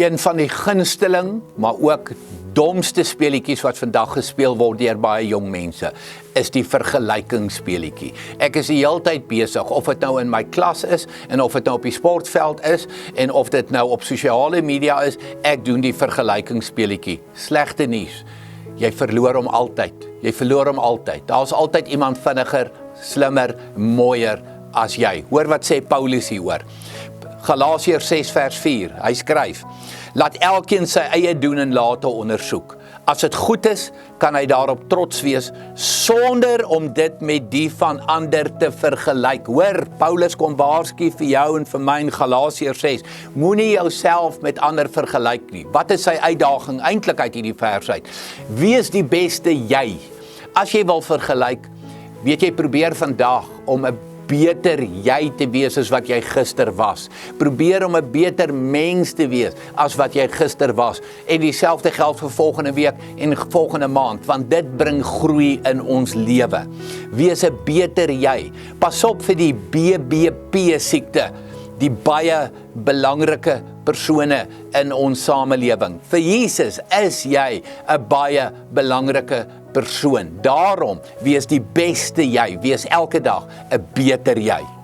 Een van die gunsteling, maar ook domste speletjies wat vandag gespeel word deur baie jong mense, is die vergelykingsspeletjie. Ek is die hele tyd besig, of dit nou in my klas is, en of dit nou op die sportveld is, en of dit nou op sosiale media is, ek doen die vergelykingsspeletjie. Slegte nuus, jy verloor hom altyd. Jy verloor hom altyd. Daar's altyd iemand vinniger, slimmer, mooier as jy. Hoor wat sê Paulus hieroor. Galasiërs 6 vers 4, hy skryf, laat elkeen sy eie doen en late ondersoek. As dit goed is, kan hy daarop trots wees, sonder om dit met die van ander te vergelyk. Hoor, Paulus kom waarsku vir jou en vir my in Galasiërs 6, moenie jouself met ander vergelyk nie. Wat is sy uitdaging eintlik uit hierdie vers uit? Wie is die beste jy? As jy wil vergelyk, weet jy, probeer vandag om 'n beter jy te wees as wat jy gister was. Probeer om 'n beter mens te wees as wat jy gister was. En dieselfde geld vir volgende week en volgende maand, want dit bring groei in ons lewe. Wees 'n beter jy. Pas op vir die BBP siekte, die baie belangrike persone in ons samelewing. Vir Jesus is jy 'n baie belangrike persoon. Daarom, wees die beste jy, wees elke dag 'n beter jy.